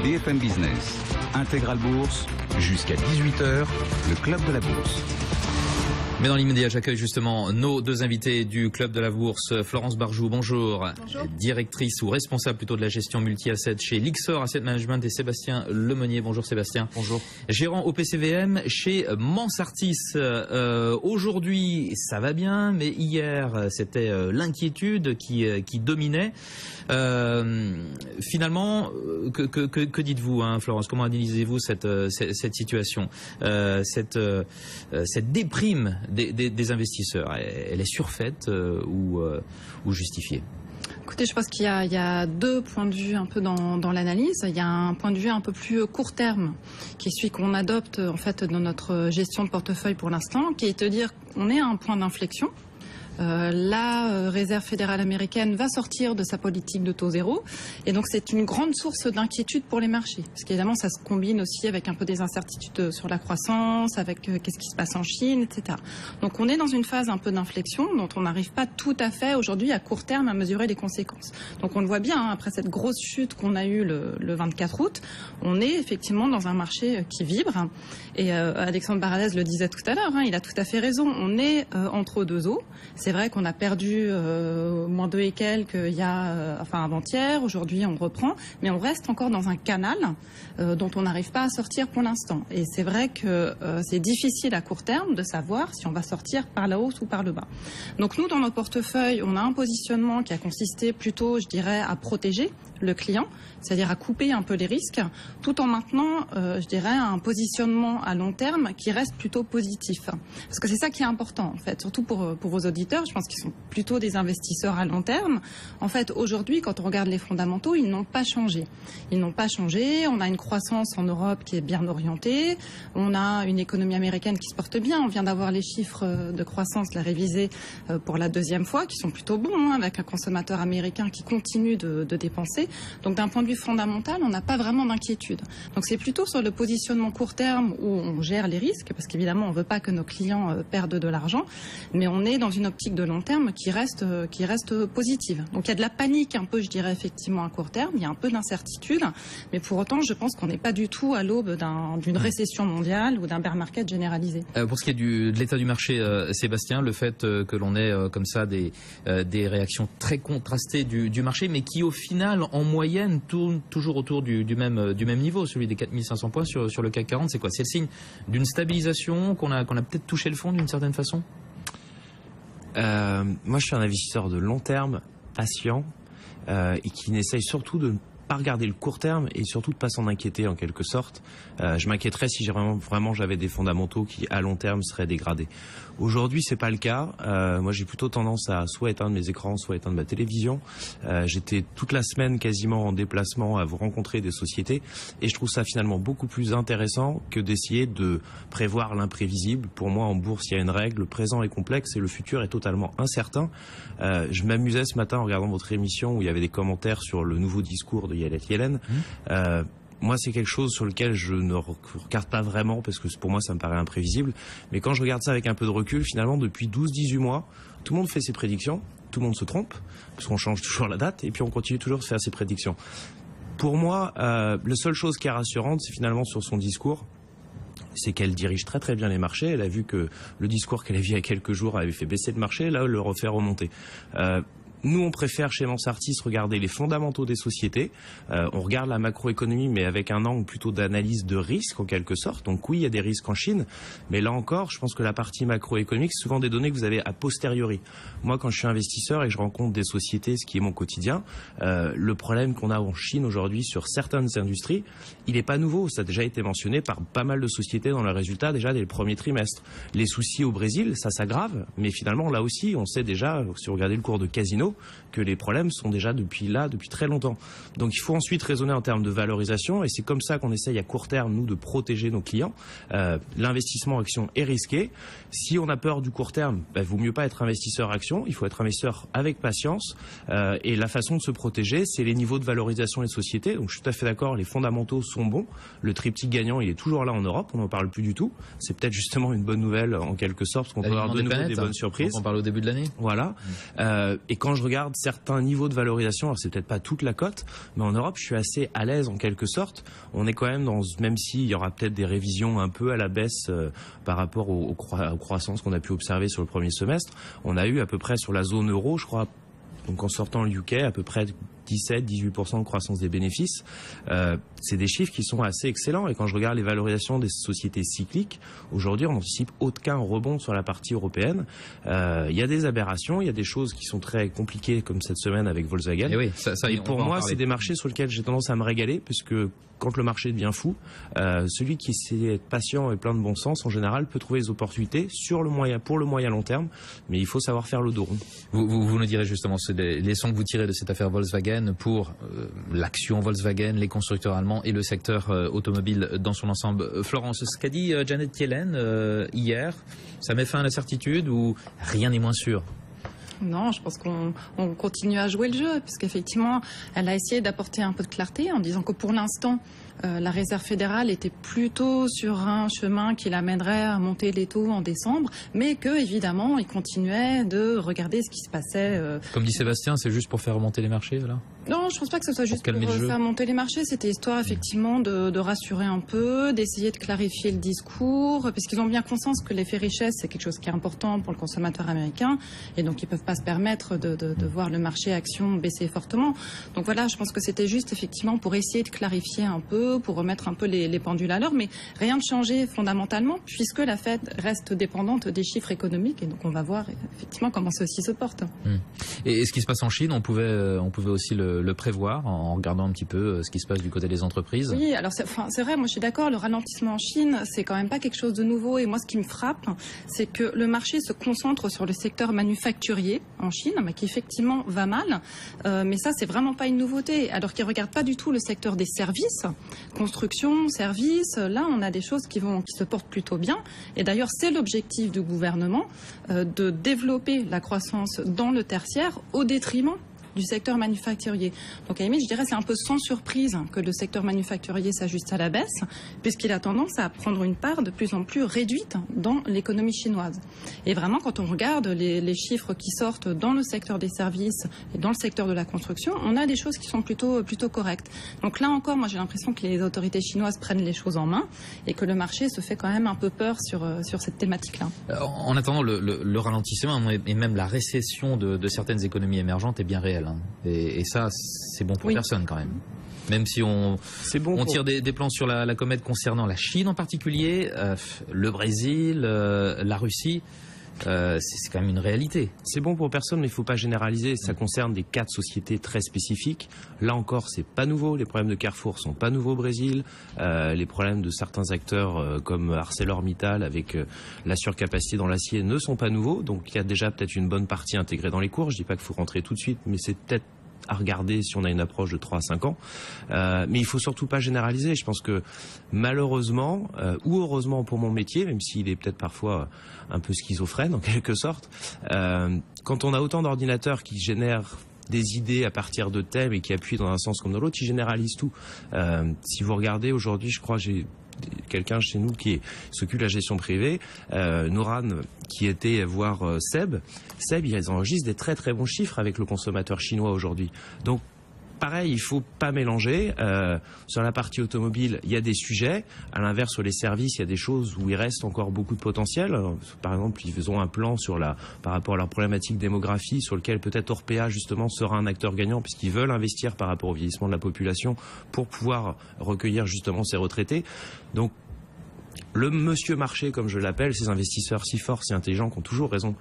BFM Business, Intégral Bourse, jusqu'à 18h, le Club de la Bourse. Mais dans l'immédiat, j'accueille justement nos deux invités du Club de la Bourse. Florence Barjou, bonjour. Bonjour. Directrice ou responsable plutôt de la gestion multi-asset chez Lyxor Asset Management, et Sébastien Lemonnier. Bonjour Sébastien. Bonjour. Gérant au PCVM chez Mansartis. Aujourd'hui, ça va bien, mais hier, c'était l'inquiétude qui dominait. Finalement, que dites-vous, hein, Florence? Comment analysez-vous cette situation, cette déprime des investisseurs? Elle est surfaite ou justifiée? Écoutez, je pense qu'il y a deux points de vue un peu dans l'analyse. Il y a un point de vue un peu plus court terme, qui est celui qu'on adopte en fait dans notre gestion de portefeuille pour l'instant, qui est de dire qu'on est à un point d'inflexion. La Réserve fédérale américaine va sortir de sa politique de taux zéro, et donc c'est une grande source d'inquiétude pour les marchés, parce qu'évidemment ça se combine aussi avec un peu des incertitudes sur la croissance, avec qu'est-ce qui se passe en Chine, etc. Donc on est dans une phase un peu d'inflexion dont on n'arrive pas tout à fait aujourd'hui à court terme à mesurer les conséquences. Donc on le voit bien, hein, après cette grosse chute qu'on a eue le 24 août, on est effectivement dans un marché qui vibre, et Alexandre Baradez le disait tout à l'heure, hein, il a tout à fait raison, on est entre deux eaux. C'est vrai qu'on a perdu moins 2 et quelques il y a, avant-hier. Aujourd'hui, on reprend, mais on reste encore dans un canal dont on n'arrive pas à sortir pour l'instant. Et c'est vrai que c'est difficile à court terme de savoir si on va sortir par la hausse ou par le bas. Donc nous, dans nos portefeuilles, on a un positionnement qui a consisté plutôt, je dirais, à protéger le client, c'est-à-dire à couper un peu les risques, tout en maintenant, je dirais, un positionnement à long terme qui reste plutôt positif. Parce que c'est ça qui est important, en fait, surtout pour vos auditeurs. Je pense qu'ils sont plutôt des investisseurs à long terme. En fait, aujourd'hui, quand on regarde les fondamentaux, ils n'ont pas changé. Ils n'ont pas changé. On a une croissance en Europe qui est bien orientée. On a une économie américaine qui se porte bien. On vient d'avoir les chiffres de croissance, la révisée pour la deuxième fois, qui sont plutôt bons, hein, avec un consommateur américain qui continue de dépenser. Donc d'un point de vue fondamental, on n'a pas vraiment d'inquiétude. Donc c'est plutôt sur le positionnement court terme où on gère les risques, parce qu'évidemment on ne veut pas que nos clients perdent de l'argent, mais on est dans une optique de long terme qui reste positive. Donc il y a de la panique un peu, je dirais, effectivement à court terme, il y a un peu d'incertitude, mais pour autant je pense qu'on n'est pas du tout à l'aube d'une récession mondiale ou d'un bear market généralisé. Pour ce qui est de l'état du marché, Sébastien, le fait que l'on ait comme ça des réactions très contrastées du marché, mais qui au final en moyenne tourne toujours autour du même niveau, celui des 4500 points sur le CAC 40, c'est quoi? C'est le signe d'une stabilisation, qu'on a peut-être touché le fond d'une certaine façon? Moi, je suis un investisseur de long terme, patient, et qui n'essaye surtout de ne pas regarder le court terme et surtout de pas s'en inquiéter en quelque sorte. Je m'inquiéterais si vraiment j'avais des fondamentaux qui à long terme seraient dégradés. Aujourd'hui, c'est pas le cas. Moi, j'ai plutôt tendance à soit éteindre mes écrans, soit éteindre ma télévision. J'étais toute la semaine quasiment en déplacement à vous rencontrer des sociétés, et je trouve ça finalement beaucoup plus intéressant que d'essayer de prévoir l'imprévisible. Pour moi, en bourse, il y a une règle: le présent est complexe et le futur est totalement incertain. Je m'amusais ce matin en regardant votre émission où il y avait des commentaires sur le nouveau discours de Janet Yellen. Moi, c'est quelque chose sur lequel je ne regarde pas vraiment, parce que pour moi, ça me paraît imprévisible. Mais quand je regarde ça avec un peu de recul, finalement, depuis 12-18 mois, tout le monde fait ses prédictions, tout le monde se trompe, parce qu'on change toujours la date, et puis on continue toujours de faire ses prédictions. Pour moi, la seule chose qui est rassurante, c'est finalement sur son discours, c'est qu'elle dirige très très bien les marchés. Elle a vu que le discours qu'elle a vu il y a quelques jours avait fait baisser le marché, là, elle le refait remonter. Nous, on préfère chez Mansartis regarder les fondamentaux des sociétés. On regarde la macroéconomie, mais avec un angle plutôt d'analyse de risque en quelque sorte. Donc oui, il y a des risques en Chine, mais là encore, je pense que la partie macroéconomique, c'est souvent des données que vous avez a posteriori. Moi, quand je suis investisseur et que je rencontre des sociétés, ce qui est mon quotidien, le problème qu'on a en Chine aujourd'hui sur certaines industries, il n'est pas nouveau. Ça a déjà été mentionné par pas mal de sociétés dans leurs résultats déjà dès le premier trimestre. Les soucis au Brésil, ça s'aggrave, mais finalement là aussi, on sait déjà, si vous regardez le cours de Casino, que les problèmes sont déjà depuis très longtemps. Donc il faut ensuite raisonner en termes de valorisation, et c'est comme ça qu'on essaye à court terme, nous, de protéger nos clients. L'investissement action est risqué. Si on a peur du court terme, vaut mieux pas être investisseur action, il faut être investisseur avec patience, et la façon de se protéger, c'est les niveaux de valorisation des sociétés. Donc je suis tout à fait d'accord, les fondamentaux sont bons, le triptyque gagnant, il est toujours là en Europe, on n'en parle plus du tout. C'est peut-être justement une bonne nouvelle en quelque sorte, parce qu'on peut avoir de nouveau des bonnes surprises. On parle au début de l'année. Voilà. Et quand je je regarde certains niveaux de valorisation, alors c'est peut-être pas toute la cote, mais en Europe, je suis assez à l'aise en quelque sorte. On est quand même même s'il y aura peut-être des révisions un peu à la baisse par rapport aux croissances qu'on a pu observer sur le premier semestre, on a eu à peu près sur la zone euro, je crois, donc en sortant le UK, à peu près 17-18% de croissance des bénéfices. C'est des chiffres qui sont assez excellents. Et quand je regarde les valorisations des sociétés cycliques, aujourd'hui, on n'anticipe aucun rebond sur la partie européenne. Il y a des aberrations, il y a des choses qui sont très compliquées, comme cette semaine avec Volkswagen. Et oui, et pour moi, c'est des marchés sur lesquels j'ai tendance à me régaler, puisque quand le marché devient fou, celui qui sait être patient et plein de bon sens, en général, peut trouver des opportunités pour le moyen long terme. Mais il faut savoir faire le dos rond. Vous nous direz justement les leçons que vous tirez de cette affaire Volkswagen pour l'action Volkswagen, les constructeurs allemands et le secteur automobile dans son ensemble. Florence, ce qu'a dit Janet Yellen hier, ça met fin à l'incertitude ou rien n'est moins sûr? Non, je pense qu'on continue à jouer le jeu, puisqu'effectivement, elle a essayé d'apporter un peu de clarté en disant que pour l'instant, la Réserve fédérale était plutôt sur un chemin qui l'amènerait à monter les taux en décembre, mais que évidemment, il continuait de regarder ce qui se passait. Comme dit Sébastien, c'est juste pour faire remonter les marchés, là? Non, je pense pas que ce soit juste pour faire monter les marchés. C'était histoire effectivement de rassurer un peu, d'essayer de clarifier le discours, puisqu'ils ont bien conscience que l'effet richesse, c'est quelque chose qui est important pour le consommateur américain, et donc ils peuvent pas se permettre de voir le marché action baisser fortement. Donc voilà, je pense que c'était juste effectivement pour essayer de clarifier un peu, pour remettre un peu les pendules à l'heure, mais rien de changé fondamentalement, puisque la Fed reste dépendante des chiffres économiques, et donc on va voir effectivement comment ceci se porte. Et ce qui se passe en Chine, on pouvait aussi le prévoir en regardant un petit peu ce qui se passe du côté des entreprises. Oui, alors c'est vrai, moi je suis d'accord, le ralentissement en Chine, c'est quand même pas quelque chose de nouveau, et moi ce qui me frappe, c'est que le marché se concentre sur le secteur manufacturier en Chine, mais qui effectivement va mal, mais ça c'est vraiment pas une nouveauté, alors qu'ils regardent pas du tout le secteur des services, construction, services, là on a des choses qui se portent plutôt bien, et d'ailleurs c'est l'objectif du gouvernement de développer la croissance dans le tertiaire au détriment du secteur manufacturier. Donc à la limite, je dirais c'est un peu sans surprise que le secteur manufacturier s'ajuste à la baisse, puisqu'il a tendance à prendre une part de plus en plus réduite dans l'économie chinoise. Et vraiment, quand on regarde les chiffres qui sortent dans le secteur des services et dans le secteur de la construction, on a des choses qui sont plutôt correctes. Donc là encore, moi j'ai l'impression que les autorités chinoises prennent les choses en main et que le marché se fait quand même un peu peur sur cette thématique-là. En attendant, le ralentissement et même la récession de certaines économies émergentes est bien réelle. Et ça, c'est bon pour personne quand même. Même si on tire des plans sur la comète concernant la Chine en particulier, le Brésil, la Russie, c'est quand même une réalité. C'est bon pour personne, mais il ne faut pas généraliser. Ça concerne des cas de sociétés très spécifiques. Là encore, c'est pas nouveau. Les problèmes de Carrefour sont pas nouveaux au Brésil. Les problèmes de certains acteurs comme ArcelorMittal avec la surcapacité dans l'acier ne sont pas nouveaux. Donc il y a déjà peut-être une bonne partie intégrée dans les cours. Je dis pas qu'il faut rentrer tout de suite, mais c'est peut-être à regarder si on a une approche de 3 à 5 ans. Mais il faut surtout pas généraliser. Je pense que malheureusement, ou heureusement pour mon métier, même s'il est peut-être parfois un peu schizophrène en quelque sorte, quand on a autant d'ordinateurs qui génèrent des idées à partir de thèmes et qui appuient dans un sens comme dans l'autre, ils généralisent tout. Si vous regardez aujourd'hui, je crois j'ai quelqu'un chez nous qui s'occupe de la gestion privée, Nouran, qui était voir Seb, ils enregistrent des très très bons chiffres avec le consommateur chinois aujourd'hui. Donc pareil, il faut pas mélanger. Sur la partie automobile, il y a des sujets. À l'inverse, sur les services, il y a des choses où il reste encore beaucoup de potentiel. Par exemple, ils ont un plan par rapport à leur problématique démographie, sur lequel peut-être Orpea, justement, sera un acteur gagnant, puisqu'ils veulent investir par rapport au vieillissement de la population pour pouvoir recueillir justement ces retraités. Donc, le monsieur marché, comme je l'appelle, ces investisseurs si forts, si intelligents, qui ont toujours raison,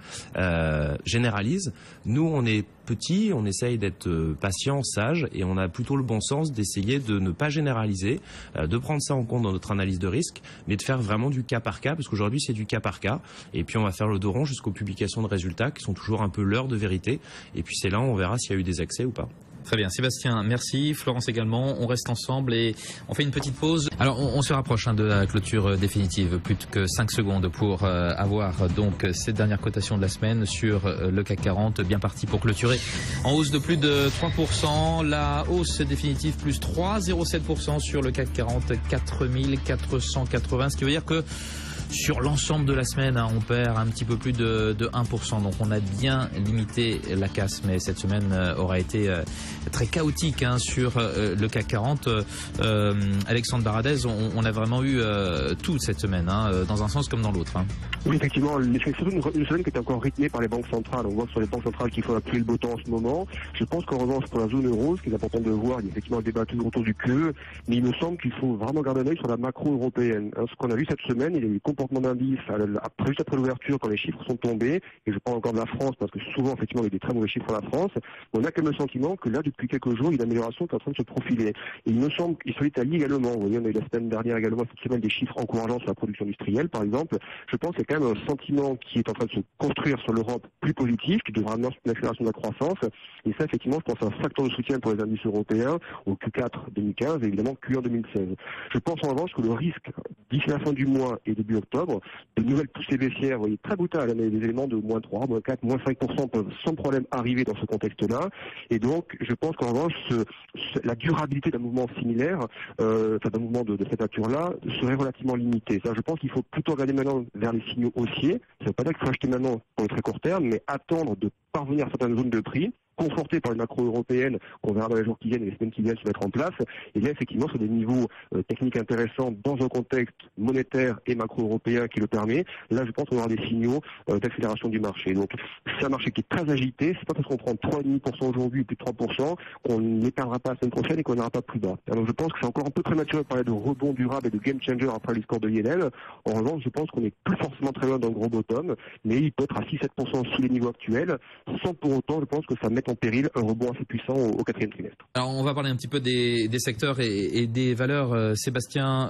généralisent. Nous, on est petits, on essaye d'être patients, sages, et on a plutôt le bon sens d'essayer de ne pas généraliser, de prendre ça en compte dans notre analyse de risque, mais de faire vraiment du cas par cas, parce qu'aujourd'hui, c'est du cas par cas. Et puis, on va faire le dos rond jusqu'aux publications de résultats, qui sont toujours un peu l'heure de vérité. Et puis, c'est là où on verra s'il y a eu des accès ou pas. Très bien, Sébastien, merci. Florence également. On reste ensemble et on fait une petite pause. Alors, on se rapproche de la clôture définitive. Plus que 5 secondes pour avoir donc cette dernière cotation de la semaine sur le CAC 40. Bien parti pour clôturer en hausse de plus de 3%. La hausse définitive plus 3,07% sur le CAC 40, 4480. Ce qui veut dire que Sur l'ensemble de la semaine, on perd un petit peu plus de 1%. Donc on a bien limité la casse. Mais cette semaine aura été très chaotique sur le CAC 40. Alexandre Baradez, on a vraiment eu tout cette semaine, dans un sens comme dans l'autre. Oui, effectivement, c'est surtout une semaine qui est encore rythmée par les banques centrales. On voit que sur les banques centrales qu'il faut appuyer le bouton en ce moment. Je pense qu'en revanche, pour la zone euro, ce qui est important de voir, il y a effectivement un débat toujours autour du QE, mais il me semble qu'il faut vraiment garder un œil sur la macro européenne. Ce qu'on a vu cette semaine, il y a eu le comportement d'indice juste après l'ouverture, quand les chiffres sont tombés, et je parle encore de la France, parce que souvent, effectivement, il y a des très mauvais chiffres pour la France. On a quand même le sentiment que là, depuis quelques jours, il y a une amélioration qui est en train de se profiler. Et il me semble qu'il sur l'Italie également, vous voyez, on a eu la semaine dernière également, cette semaine, des chiffres encourageants sur la production industrielle, par exemple. Je pense qu'il y a quand même un sentiment qui est en train de se construire sur l'Europe plus positif, qui devra amener une accélération de la croissance. Et ça, effectivement, je pense que c'est un facteur de soutien pour les indices européens au Q4 2015 et évidemment Q1 2016. Je pense en revanche que le risque, d'ici la fin du mois et début octobre, de nouvelles poussées baissières, vous voyez, très brutales, mais des éléments de moins 3, moins 4, moins 5% peuvent sans problème arriver dans ce contexte-là. Et donc, je pense qu'en revanche, la durabilité d'un mouvement similaire, d'un mouvement de cette nature-là, serait relativement limitée. Je pense qu'il faut plutôt regarder maintenant vers les signaux haussiers. Ça ne veut pas dire qu'il faut acheter maintenant pour le très court terme, mais attendre de parvenir à certaines zones de prix, conforté par une macro européenne qu'on verra dans les jours qui viennent et les semaines qui viennent se mettre en place. Et là, effectivement, sur des niveaux techniques intéressants dans un contexte monétaire et macro-européen qui le permet, là, je pense qu'on aura des signaux d'accélération du marché. Donc, c'est un marché qui est très agité. C'est pas parce qu'on prend 3,5% aujourd'hui ou plus de 3% qu'on n'éteindra pas la semaine prochaine et qu'on n'ira pas plus bas. Alors, je pense que c'est encore un peu prématuré de parler de rebond durable et de game changer après le score de Yellen. En revanche, je pense qu'on n'est plus forcément très loin d'un gros bottom, mais il peut être à 6-7% sous les niveaux actuels, sans pour autant, je pense que ça mette en péril un rebond assez puissant au quatrième trimestre. Alors on va parler un petit peu des secteurs et des valeurs. Sébastien,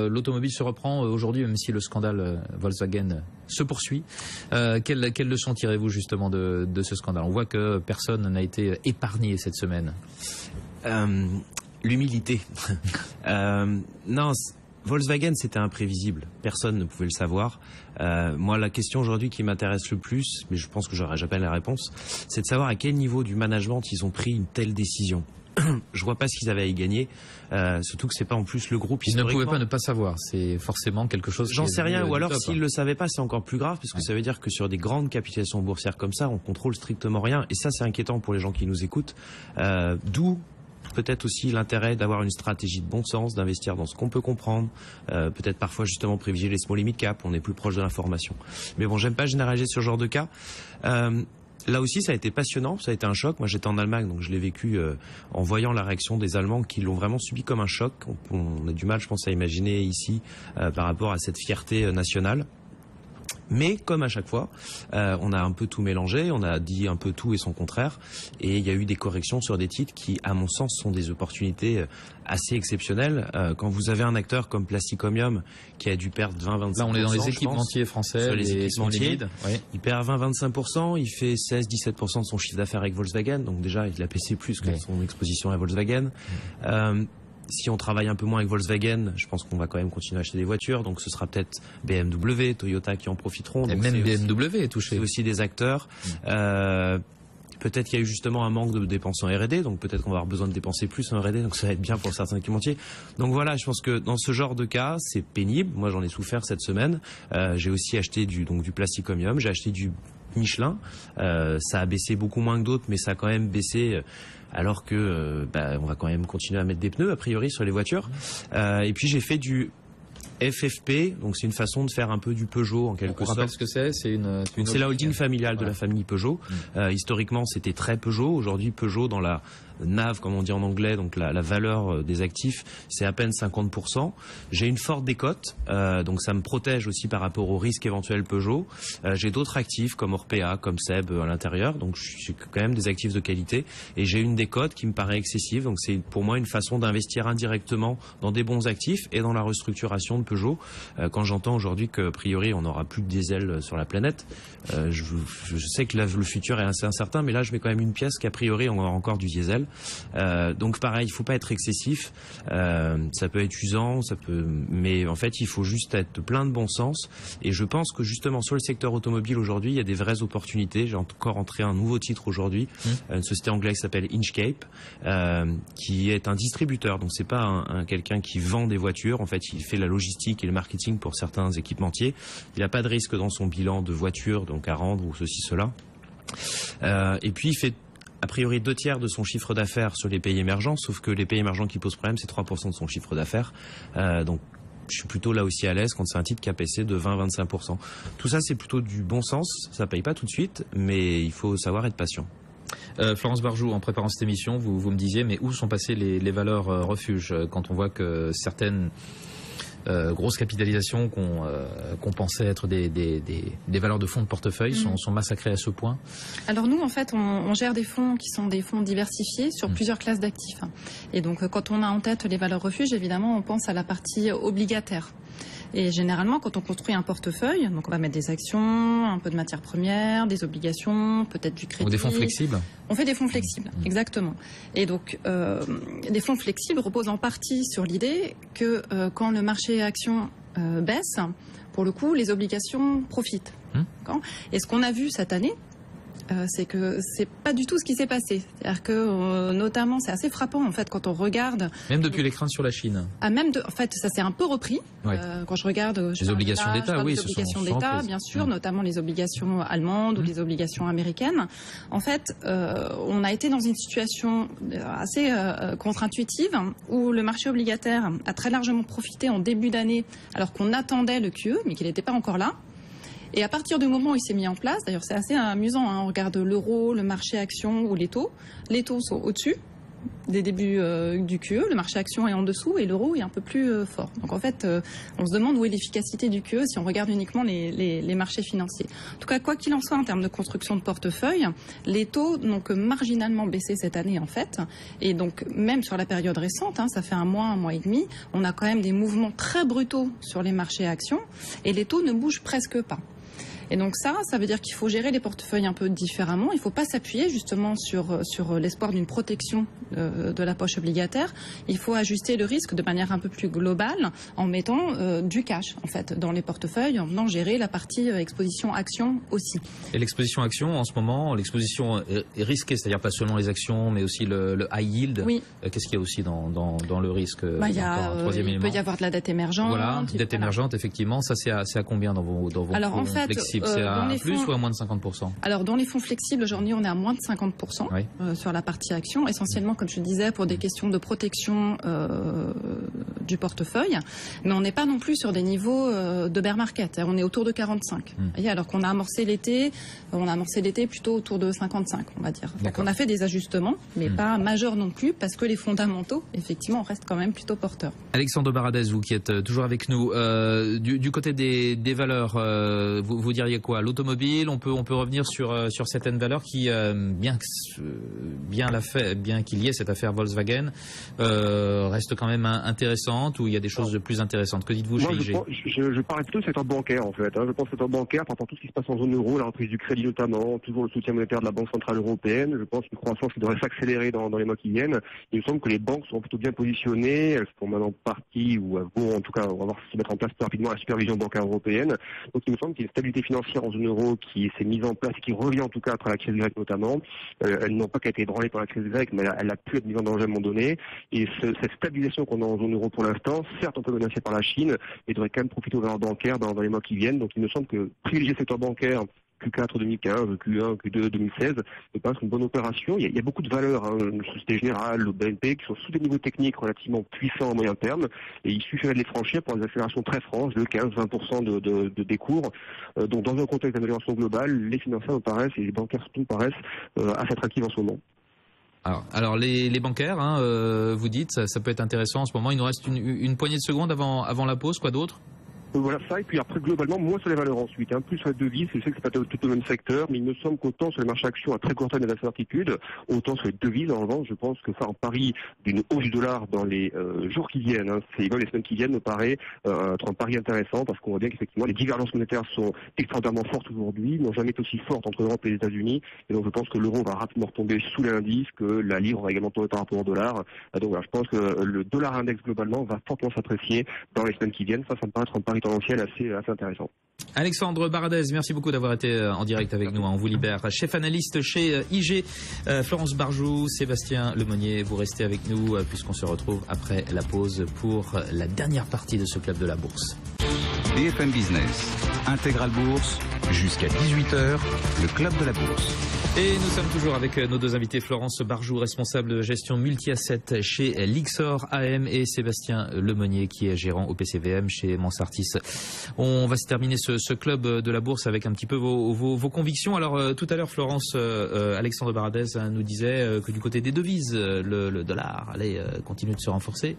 l'automobile se reprend aujourd'hui, même si le scandale Volkswagen se poursuit. Quelle leçon tirez-vous justement de ce scandale? On voit que personne n'a été épargné cette semaine. L'humilité. Non, Volkswagen, c'était imprévisible. Personne ne pouvait le savoir. Moi, la question aujourd'hui qui m'intéresse le plus, mais je pense que j'aurai jamais la réponse, c'est de savoir à quel niveau du management ils ont pris une telle décision. Je vois pas ce qu'ils avaient à y gagner, surtout que c'est pas en plus le groupe. Ils ne pouvaient pas ne pas savoir. C'est forcément quelque chose. J'en sais rien. Ou alors s'ils le savaient pas, c'est encore plus grave, parce que ça veut dire que sur des grandes capitalisations boursières comme ça, on contrôle strictement rien. Et ça, c'est inquiétant pour les gens qui nous écoutent. D'où peut-être aussi l'intérêt d'avoir une stratégie de bon sens, d'investir dans ce qu'on peut comprendre, peut-être parfois justement privilégier les small et mid cap, on est plus proche de l'information. Mais bon, j'aime pas généraliser sur ce genre de cas. Là aussi, ça a été passionnant, ça a été un choc. Moi, j'étais en Allemagne, donc je l'ai vécu en voyant la réaction des Allemands qui l'ont vraiment subi comme un choc. On a du mal, je pense, à imaginer ici par rapport à cette fierté nationale. Mais comme à chaque fois, on a un peu tout mélangé, on a dit un peu tout et son contraire, et il y a eu des corrections sur des titres qui, à mon sens, sont des opportunités assez exceptionnelles. Quand vous avez un acteur comme Plasticomium qui a dû perdre 20-25%, là on est dans les équipementiers français, les équipementiers, oui. Il perd 20-25%, il fait 16-17% de son chiffre d'affaires avec Volkswagen, donc déjà il a baissé plus que son exposition à Volkswagen. Si on travaille un peu moins avec Volkswagen, je pense qu'on va quand même continuer à acheter des voitures. Donc ce sera peut-être BMW, Toyota qui en profiteront. Et donc même BMW est touché. C'est aussi des acteurs. Peut-être qu'il y a eu justement un manque de dépenses en R&D. Donc peut-être qu'on va avoir besoin de dépenser plus en R&D. Donc ça va être bien pour certains équipementiers. Donc voilà, je pense que dans ce genre de cas, c'est pénible. Moi j'en ai souffert cette semaine. J'ai aussi acheté du Plasticomium. J'ai acheté du Michelin. Ça a baissé beaucoup moins que d'autres, mais ça a quand même baissé... alors que on va quand même continuer à mettre des pneus a priori sur les voitures. Et puis j'ai fait du FFP, donc c'est une façon de faire un peu du Peugeot en quelque sorte. On rappelle ce que c'est, c'est la holding familiale de la famille Peugeot. Historiquement, c'était très Peugeot. Aujourd'hui, Peugeot dans la NAV, comme on dit en anglais, donc la valeur des actifs, c'est à peine 50%. J'ai une forte décote, donc ça me protège aussi par rapport au risque éventuel Peugeot. J'ai d'autres actifs comme Orpea, comme Seb à l'intérieur, donc j'ai quand même des actifs de qualité. Et j'ai une décote qui me paraît excessive, donc c'est pour moi une façon d'investir indirectement dans des bons actifs et dans la restructuration de Peugeot. Quand j'entends aujourd'hui qu'a priori on n'aura plus de diesel sur la planète, je sais que le futur est assez incertain, mais là je mets quand même une pièce qu'a priori on aura encore du diesel. Donc pareil, il faut pas être excessif. Ça peut être usant, mais en fait, il faut juste être plein de bon sens. Et je pense que justement sur le secteur automobile aujourd'hui, il y a des vraies opportunités. J'ai encore entré un nouveau titre aujourd'hui, une société anglaise qui s'appelle Inchcape, qui est un distributeur. Donc c'est pas quelqu'un qui vend des voitures. En fait, il fait la logistique et le marketing pour certains équipementiers. Il n'a pas de risque dans son bilan de voiture, donc à rendre ou ceci, cela. Et puis il fait a priori 2/3 de son chiffre d'affaires sur les pays émergents, sauf que les pays émergents qui posent problème, c'est 3% de son chiffre d'affaires. Donc je suis plutôt là aussi à l'aise quand c'est un titre KPC de 20-25%. Tout ça, c'est plutôt du bon sens. Ça paye pas tout de suite, mais il faut savoir être patient. Florence Barjou, en préparant cette émission, vous me disiez, mais où sont passées les valeurs refuges quand on voit que certaines grosses capitalisations qu'on pensait être des valeurs de fonds de portefeuille sont massacrées à ce point? Alors nous, en fait, on gère des fonds qui sont des fonds diversifiés sur plusieurs classes d'actifs. Et donc, quand on a en tête les valeurs refuges, évidemment, on pense à la partie obligataire. Et généralement, quand on construit un portefeuille, donc on va mettre des actions, un peu de matières premières, des obligations, peut-être du crédit. Ou des fonds flexibles. On fait des fonds flexibles, exactement. Et donc, des fonds flexibles reposent en partie sur l'idée que quand le marché actions baisse, pour le coup, les obligations profitent. Et ce qu'on a vu cette année, c'est que c'est pas du tout ce qui s'est passé. C'est-à-dire que, notamment, c'est assez frappant en fait quand on regarde. Même depuis les craintes sur la Chine. En fait, ça s'est un peu repris. Ouais. Quand je regarde les obligations d'État, oui, les obligations d'État, bien sûr, notamment les obligations allemandes ou les obligations américaines. En fait, on a été dans une situation assez contre-intuitive où le marché obligataire a très largement profité en début d'année, alors qu'on attendait le QE, mais qu'il n'était pas encore là. Et à partir du moment où il s'est mis en place, d'ailleurs c'est assez amusant, on regarde l'euro, le marché action ou les taux sont au-dessus des débuts du QE, le marché action est en dessous et l'euro est un peu plus fort. Donc en fait, on se demande où est l'efficacité du QE si on regarde uniquement les marchés financiers. En tout cas, quoi qu'il en soit en termes de construction de portefeuille, les taux n'ont que marginalement baissé cette année en fait. Et donc même sur la période récente, ça fait un mois et demi, on a quand même des mouvements très brutaux sur les marchés actions et les taux ne bougent presque pas. Et donc ça veut dire qu'il faut gérer les portefeuilles un peu différemment. Il ne faut pas s'appuyer justement sur l'espoir d'une protection de la poche obligataire. Il faut ajuster le risque de manière un peu plus globale en mettant du cash en fait dans les portefeuilles, en venant gérer la partie exposition action aussi. Et l'exposition action en ce moment, l'exposition est risquée, c'est-à-dire pas seulement les actions, mais aussi le high yield. Oui. Qu'est-ce qu'il y a aussi dans le risque? Il peut y avoir de la dette émergente. Voilà, dette émergente, effectivement. Ça, c'est à combien dans vos Alors, fonds en fait, flexibles? C'est à plus ou à moins de 50%? Alors, dans les fonds flexibles, aujourd'hui, on est à moins de 50% sur la partie action, essentiellement, comme je disais, pour des questions de protection du portefeuille. Mais on n'est pas non plus sur des niveaux de bear market. On est autour de 45. Voyez, alors qu'on a amorcé l'été plutôt autour de 55, on va dire. Donc, on a fait des ajustements, mais pas majeurs non plus, parce que les fondamentaux, effectivement, restent quand même plutôt porteurs. Alexandre Baradez, vous qui êtes toujours avec nous, du côté des valeurs, vous diriez quoi? L'automobile, on peut revenir sur certaines valeurs qui, bien qu'il y ait cette affaire Volkswagen, reste quand même intéressante, ou il y a des choses de plus intéressantes. Que dites-vous chez IG? Je parle plutôt du secteur bancaire en fait. Je pense au secteur bancaire, par rapport à tout ce qui se passe en zone euro, la reprise du crédit notamment, toujours le soutien monétaire de la Banque Centrale Européenne. Je pense qu'une croissance qui devrait s'accélérer dans les mois qui viennent. Il me semble que les banques sont plutôt bien positionnées. Elles sont maintenant parties, ou vont en tout cas, on va voir se mettre en place plus rapidement la supervision bancaire européenne. Donc il me semble qu'il y a une stabilité financière en zone euro qui s'est mise en place et qui revient en tout cas après la crise grecque notamment. Elles n'ont pas qu'à été ébranlées par la crise grecque, mais elle a pu être mise en danger à un moment donné. Et cette stabilisation qu'on a en zone euro pour l'instant, certes un peu menacée par la Chine, mais devrait quand même profiter aux valeurs bancaires dans les mois qui viennent. Donc il me semble que privilégier le secteur bancaire, Q4 2015, Q1, Q2 2016, me paraît une bonne opération. Il y a beaucoup de valeurs, une Société Générale, le BNP, qui sont sous des niveaux techniques relativement puissants à moyen terme, et il suffirait de les franchir pour des accélérations très franches, de 15-20% de décours. Donc dans un contexte d'amélioration globale, les financiers me paraissent, et les bancaires surtout me paraissent assez attractifs en ce moment. Alors les bancaires, vous dites, ça peut être intéressant en ce moment. Il nous reste une poignée de secondes avant la pause. Quoi d'autre? Voilà ça, et puis après globalement moins sur les valeurs ensuite, plus sur les devises. Je sais que c'est pas tout le même secteur, mais il me semble qu'autant sur les marchés actions à très court terme il y a de l'incertitude, autant sur les devises en revanche je pense que faire un pari d'une hausse du dollar dans les jours qui viennent, c'est les semaines qui viennent, me paraît être un pari intéressant, parce qu'on voit bien qu'effectivement les divergences monétaires sont extraordinairement fortes aujourd'hui, n'ont jamais été aussi fortes entre l'Europe et les États-Unis, et donc je pense que l'euro va rapidement retomber sous l'indice, que la livre va également tomber par rapport au dollar. Donc voilà, je pense que le dollar index globalement va fortement s'apprécier dans les semaines qui viennent. Ça me paraît être un pari tendanciel assez intéressant. Alexandre Baradez, merci beaucoup d'avoir été en direct avec nous. On vous libère. Chef analyste chez IG, Florence Barjou, Sébastien Lemonnier, vous restez avec nous puisqu'on se retrouve après la pause pour la dernière partie de ce Club de la Bourse. BFM Business, Intégral Bourse, jusqu'à 18h, le Club de la Bourse. Et nous sommes toujours avec nos deux invités, Florence Barjou, responsable de gestion multi-asset chez Lyxor AM, et Sébastien Lemonnier, qui est gérant au PCVM chez Mansartis. On va se terminer ce club de la bourse avec un petit peu vos convictions. Alors tout à l'heure, Florence, Alexandre Baradez nous disait que du côté des devises, le dollar allait continuer de se renforcer.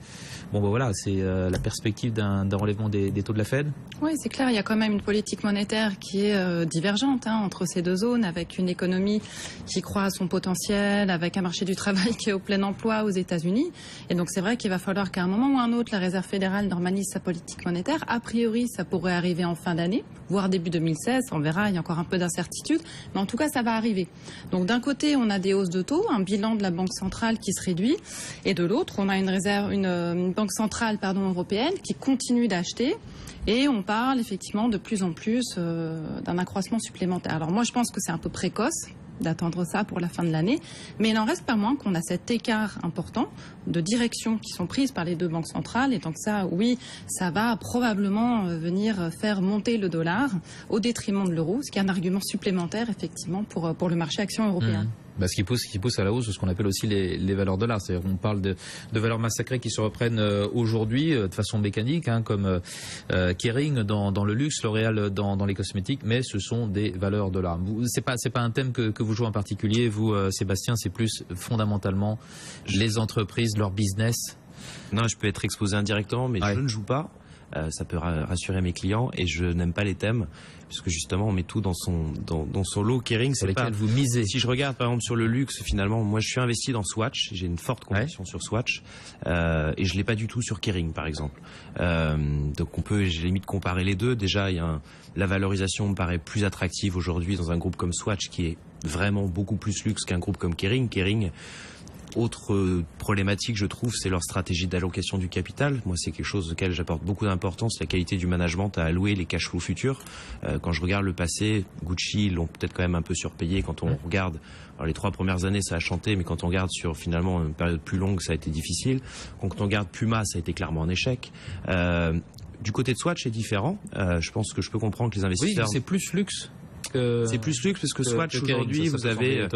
Bon, voilà, c'est la perspective d'un relèvement des taux de la Fed. Oui, c'est clair, il y a quand même une politique monétaire qui est divergente entre ces deux zones, avec une économie qui croit à son potentiel, avec un marché du travail qui est au plein emploi aux États-Unis. Et donc c'est vrai qu'il va falloir qu'à un moment ou un autre, la Réserve fédérale normalise sa politique monétaire. A priori, ça pourrait arriver en fin d'année, voire début 2016. On verra, il y a encore un peu d'incertitude. Mais en tout cas, ça va arriver. Donc d'un côté, on a des hausses de taux, un bilan de la Banque centrale qui se réduit. Et de l'autre, on a une Banque centrale européenne qui continue d'acheter. Et on parle effectivement de plus en plus d'un accroissement supplémentaire. Alors moi, je pense que c'est un peu précoce d'attendre ça pour la fin de l'année, mais il n'en reste pas moins qu'on a cet écart important de direction qui sont prises par les deux banques centrales, et donc ça, oui, ça va probablement venir faire monter le dollar au détriment de l'euro, ce qui est un argument supplémentaire effectivement pour le marché action européen. Ce qui pousse à la hausse ce qu'on appelle aussi les valeurs dollars. C'est-à-dire qu'on parle de valeurs massacrées qui se reprennent aujourd'hui de façon mécanique, comme Kering dans le luxe, L'Oréal dans les cosmétiques, mais ce sont des valeurs dollars. C'est pas un thème que vous jouez en particulier, vous, Sébastien, c'est plus fondamentalement les entreprises, leur business. Non, je peux être exposé indirectement, mais je ne joue pas. Ça peut rassurer mes clients, et je n'aime pas les thèmes puisque justement on met tout dans son lot. Kering, c'est lesquels vous misez. Si je regarde par exemple sur le luxe, finalement, moi je suis investi dans Swatch, j'ai une forte conviction sur Swatch, et je l'ai pas du tout sur Kering par exemple. Donc j'ai limite comparer les deux. Déjà, la valorisation me paraît plus attractive aujourd'hui dans un groupe comme Swatch qui est vraiment beaucoup plus luxe qu'un groupe comme Kering. Kering, autre problématique, je trouve, c'est leur stratégie d'allocation du capital. Moi, c'est quelque chose auquel j'apporte beaucoup d'importance, la qualité du management à allouer les cash flows futurs. Quand je regarde le passé, Gucci, ils l'ont peut-être quand même un peu surpayé quand on regarde. Alors, les 3 premières années, ça a chanté, mais quand on regarde sur finalement une période plus longue, ça a été difficile. Quand on regarde Puma, ça a été clairement un échec. Du côté de Swatch, c'est différent. Je pense que je peux comprendre que les investisseurs... Oui, c'est plus luxe. C'est plus luxe parce que Swatch aujourd'hui, vous avez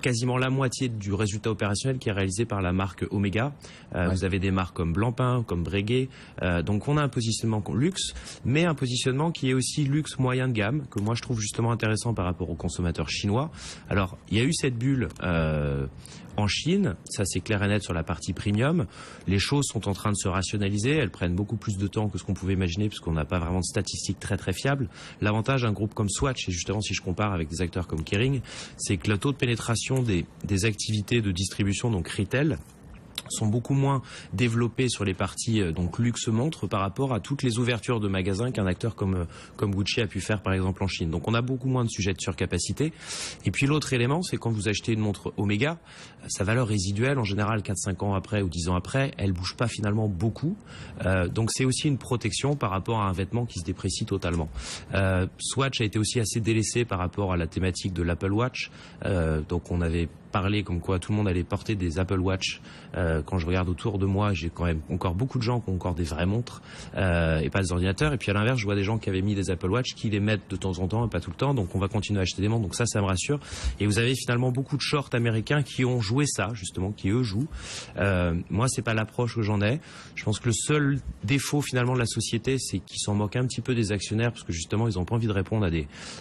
quasiment la moitié du résultat opérationnel qui est réalisé par la marque Omega. Vous avez des marques comme Blancpain, comme Breguet. Donc on a un positionnement luxe, mais un positionnement qui est aussi luxe moyen de gamme, que moi je trouve justement intéressant par rapport aux consommateurs chinois. Alors il y a eu cette bulle en Chine, ça c'est clair et net sur la partie premium. Les choses sont en train de se rationaliser, elles prennent beaucoup plus de temps que ce qu'on pouvait imaginer puisqu'on n'a pas vraiment de statistiques très très fiables. L'avantage d'un groupe comme Swatch, et justement si je compare avec des acteurs comme Kering, c'est que le taux de pénétration des activités de distribution, donc retail, sont beaucoup moins développés sur les parties donc luxe montre par rapport à toutes les ouvertures de magasins qu'un acteur comme Gucci a pu faire par exemple en Chine. Donc on a beaucoup moins de sujets de surcapacité. Et puis l'autre élément, c'est quand vous achetez une montre Omega, sa valeur résiduelle en général 4-5 ans après ou 10 ans après, elle bouge pas finalement beaucoup. Donc c'est aussi une protection par rapport à un vêtement qui se déprécie totalement. Swatch a été aussi assez délaissé par rapport à la thématique de l'Apple Watch. Donc on avait parlé comme quoi tout le monde allait porter des Apple Watch. Quand je regarde autour de moi, j'ai quand même encore beaucoup de gens qui ont encore des vraies montres et pas des ordinateurs. Et puis à l'inverse, je vois des gens qui avaient mis des Apple Watch qui les mettent de temps en temps et pas tout le temps. Donc on va continuer à acheter des montres. Donc ça me rassure. Et vous avez finalement beaucoup de shorts américains qui ont joué ça, justement, qui eux jouent. Moi, c'est pas l'approche que j'en ai. Je pense que le seul défaut finalement de la société, c'est qu'ils s'en moquent un petit peu des actionnaires parce que justement, ils n'ont pas envie de répondre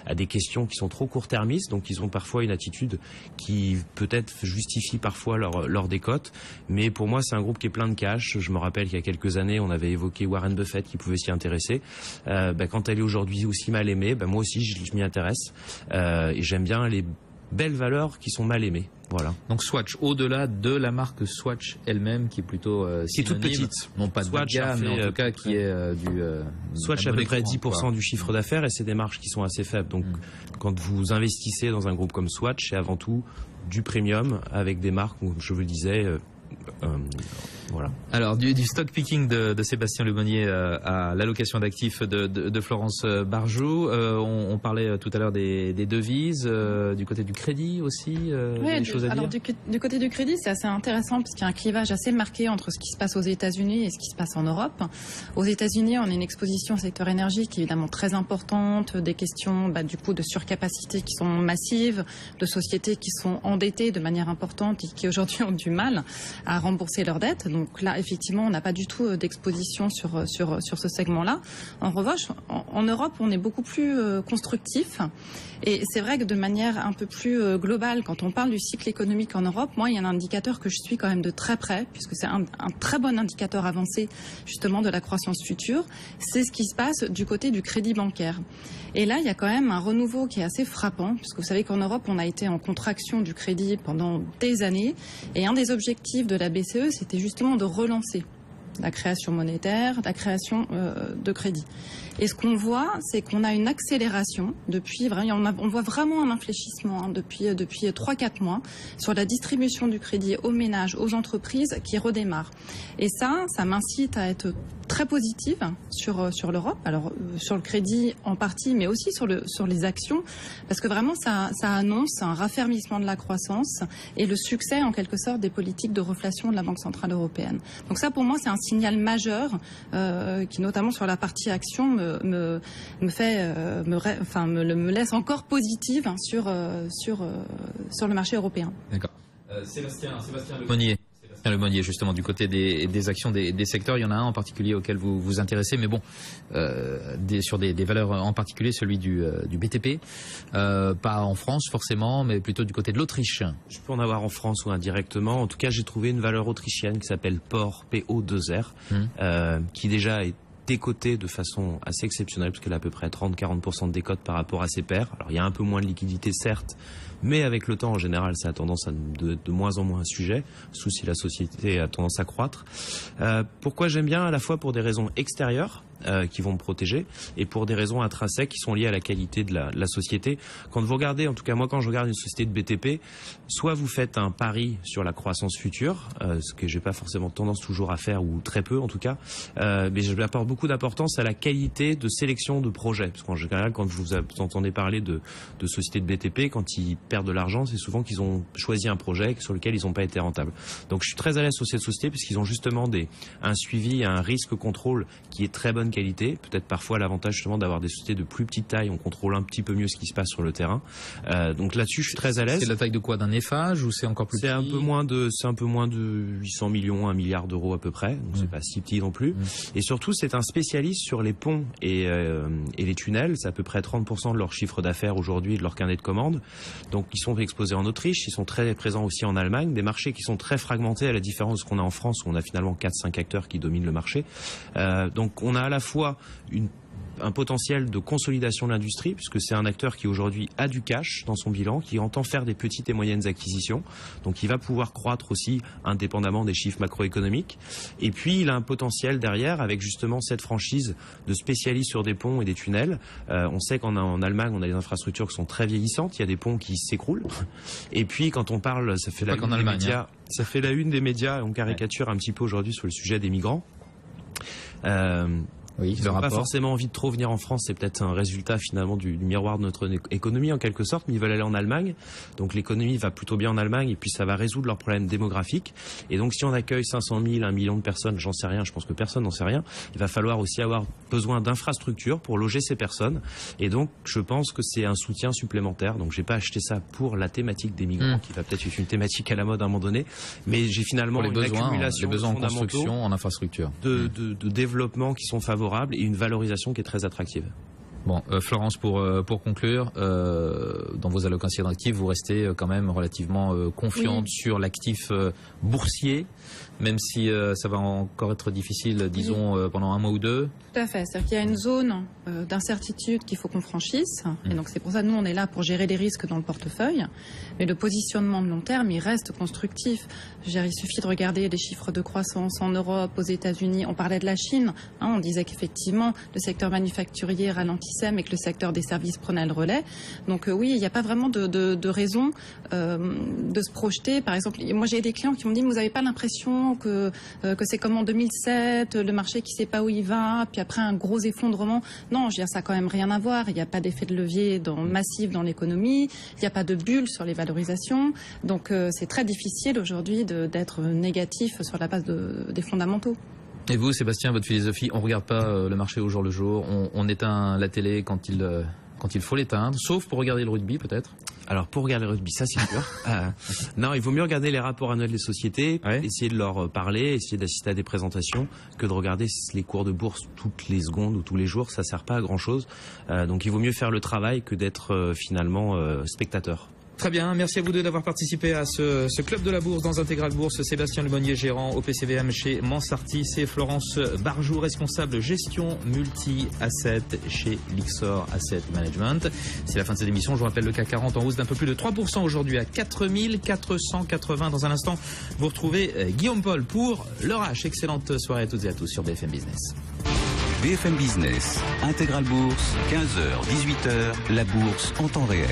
à des questions qui sont trop court-termistes. Donc ils ont parfois une attitude qui peut-être justifient parfois leur décote. Mais pour moi, c'est un groupe qui est plein de cash. Je me rappelle qu'il y a quelques années, on avait évoqué Warren Buffett qui pouvait s'y intéresser. Quand elle est aujourd'hui aussi mal aimée, moi aussi je m'y intéresse. Et j'aime bien les belles valeurs qui sont mal aimées. Voilà. Donc Swatch, au-delà de la marque Swatch elle-même, qui est plutôt qui est toute petite, non pas de Swatch gamme, mais en tout cas qui est Swatch à peu près 10% du chiffre d'affaires, et c'est des marges qui sont assez faibles. Donc quand vous investissez dans un groupe comme Swatch, c'est avant tout du premium avec des marques, comme je vous le disais. Voilà. Alors du stock picking de Sébastien Lemonnier à l'allocation d'actifs de Florence Barjou. On parlait tout à l'heure des devises, du côté du crédit aussi. Oui, des choses à alors dire. du côté du crédit, c'est assez intéressant parce qu'il y a un clivage assez marqué entre ce qui se passe aux États-Unis et ce qui se passe en Europe. Aux États-Unis, on a une exposition au secteur énergie qui est évidemment très importante, des questions du coup de surcapacité qui sont massives, de sociétés qui sont endettées de manière importante et qui aujourd'hui ont du mal à rembourser leurs dettes. Donc là, effectivement, on n'a pas du tout d'exposition sur ce segment-là. En revanche, en Europe, on est beaucoup plus constructif. Et c'est vrai que de manière un peu plus globale, quand on parle du cycle économique en Europe, moi, il y a un indicateur que je suis quand même de très près, puisque c'est un très bon indicateur avancé, justement, de la croissance future. C'est ce qui se passe du côté du crédit bancaire. Et là, il y a quand même un renouveau qui est assez frappant, puisque vous savez qu'en Europe, on a été en contraction du crédit pendant des années. Et un des objectifs de la BCE, c'était justement de relancer la création monétaire, la création de crédit. Et ce qu'on voit, c'est qu'on a une accélération depuis, on voit vraiment un infléchissement depuis 3-4 mois sur la distribution du crédit aux ménages, aux entreprises qui redémarre. Et ça m'incite à être très positive sur l'Europe, alors sur le crédit en partie, mais aussi sur les actions, parce que vraiment ça annonce un raffermissement de la croissance et le succès en quelque sorte des politiques de reflation de la Banque Centrale Européenne. Donc ça pour moi c'est un signal majeur qui notamment sur la partie action me laisse encore positive sur le marché européen. D'accord. Sébastien Lemonnier, justement, du côté des actions des secteurs, il y en a un en particulier auquel vous vous intéressez, mais bon, sur des valeurs en particulier, celui du BTP, pas en France forcément, mais plutôt du côté de l'Autriche. Je peux en avoir en France ou indirectement. En tout cas, j'ai trouvé une valeur autrichienne qui s'appelle POR, PO2R, qui déjà est décotée de façon assez exceptionnelle, parce qu'elle a à peu près 30-40% de décote par rapport à ses pairs. Alors il y a un peu moins de liquidité certes, mais avec le temps en général ça a tendance à de moins en moins un sujet, sauf si la société a tendance à croître. Pourquoi j'aime bien? À la fois pour des raisons extérieures qui vont me protéger, et pour des raisons intrinsèques qui sont liées à la qualité de la société. Quand vous regardez, en tout cas moi quand je regarde une société de BTP, soit vous faites un pari sur la croissance future, ce que j'ai pas forcément tendance toujours à faire, ou très peu en tout cas, mais je lui apporte beaucoup d'importance à la qualité de sélection de projets, parce qu'en général quand vous entendez parler de sociétés de BTP, quand ils perdent de l'argent, c'est souvent qu'ils ont choisi un projet sur lequel ils n'ont pas été rentables. Donc je suis très à l'aise sur cette société puisqu'ils ont justement un suivi, un risque contrôle qui est très bonne qualité. Peut-être parfois l'avantage justement d'avoir des sociétés de plus petite taille, on contrôle un petit peu mieux ce qui se passe sur le terrain. Donc là-dessus, je suis très à l'aise. C'est la taille de quoi? D'un Eiffage ou c'est encore plus petit? C'est un peu moins de 800 millions, 1 milliard d'euros à peu près. Donc c'est pas si petit non plus. Et surtout, c'est un spécialiste sur les ponts et les tunnels. C'est à peu près 30% de leur chiffre d'affaires aujourd'hui, de leur carnet de commandes. Donc ils sont exposés en Autriche, ils sont très présents aussi en Allemagne, des marchés qui sont très fragmentés à la différence de ce qu'on a en France où on a finalement 4-5 acteurs qui dominent le marché. Donc on a à la fois un potentiel de consolidation de l'industrie, puisque c'est un acteur qui aujourd'hui a du cash dans son bilan, qui entend faire des petites et moyennes acquisitions, donc il va pouvoir croître aussi indépendamment des chiffres macroéconomiques. Et puis il a un potentiel derrière avec justement cette franchise de spécialistes sur des ponts et des tunnels. On sait qu'en Allemagne on a des infrastructures qui sont très vieillissantes, il y a des ponts qui s'écroulent. Et puis quand on parle, ça fait la une des médias, ça fait la une des médias, on caricature un petit peu aujourd'hui sur le sujet des migrants. Oui, ils n'ont pas forcément envie de trop venir en France, c'est peut-être un résultat finalement du miroir de notre économie en quelque sorte, mais ils veulent aller en Allemagne, donc l'économie va plutôt bien en Allemagne et puis ça va résoudre leurs problèmes démographiques. Et donc si on accueille 500 000, 1 million de personnes, j'en sais rien, je pense que personne n'en sait rien, il va falloir aussi avoir besoin d'infrastructures pour loger ces personnes, et donc je pense que c'est un soutien supplémentaire. Donc j'ai pas acheté ça pour la thématique des migrants, qui va peut-être être une thématique à la mode à un moment donné, mais j'ai finalement une accumulation les besoins en construction, en infrastructure, de développement qui sont favorables et une valorisation qui est très attractive. Bon, Florence, pour conclure, dans vos allocations d'actifs, vous restez quand même relativement confiante sur l'actif boursier, même si ça va encore être difficile, disons, pendant un mois ou deux. Tout à fait. C'est-à-dire qu'il y a une zone d'incertitude qu'il faut qu'on franchisse. Et donc c'est pour ça que nous, on est là pour gérer les risques dans le portefeuille. Mais le positionnement de long terme, il reste constructif. Je veux dire, il suffit de regarder les chiffres de croissance en Europe, aux États-Unis. On parlait de la Chine. On disait qu'effectivement, le secteur manufacturier ralentissait, mais que le secteur des services prenait le relais. Donc oui, il n'y a pas vraiment de raison de se projeter. Par exemple, moi j'ai des clients qui m'ont dit, vous n'avez pas l'impression que c'est comme en 2007, le marché qui ne sait pas où il va, puis après un gros effondrement. Non, je veux dire, ça n'a quand même rien à voir. Il n'y a pas d'effet de levier massif dans l'économie. Il n'y a pas de bulle sur les valorisations. Donc c'est très difficile aujourd'hui d'être négatif sur la base des fondamentaux. Et vous, Sébastien, votre philosophie, on ne regarde pas le marché au jour le jour, on éteint la télé quand il faut l'éteindre, sauf pour regarder le rugby peut-être? Alors pour regarder le rugby, ça c'est sûr. Non, il vaut mieux regarder les rapports annuels des sociétés, essayer de leur parler, essayer d'assister à des présentations, que de regarder les cours de bourse toutes les secondes ou tous les jours. Ça sert pas à grand chose. Donc il vaut mieux faire le travail que d'être finalement spectateur. Très bien, merci à vous deux d'avoir participé à ce club de la bourse dans Intégral Bourse. Sébastien Lemonnier, gérant au PCVM chez Mansartis, et Florence Barjou, responsable gestion multi-asset chez Lyxor Asset Management. C'est la fin de cette émission. Je vous rappelle le CAC 40 en hausse d'un peu plus de 3% aujourd'hui à 4480. Dans un instant, vous retrouvez Guillaume Paul pour l'heure H. Excellente soirée à toutes et à tous sur BFM Business. BFM Business, Intégral Bourse, 15h, 18h, la bourse en temps réel.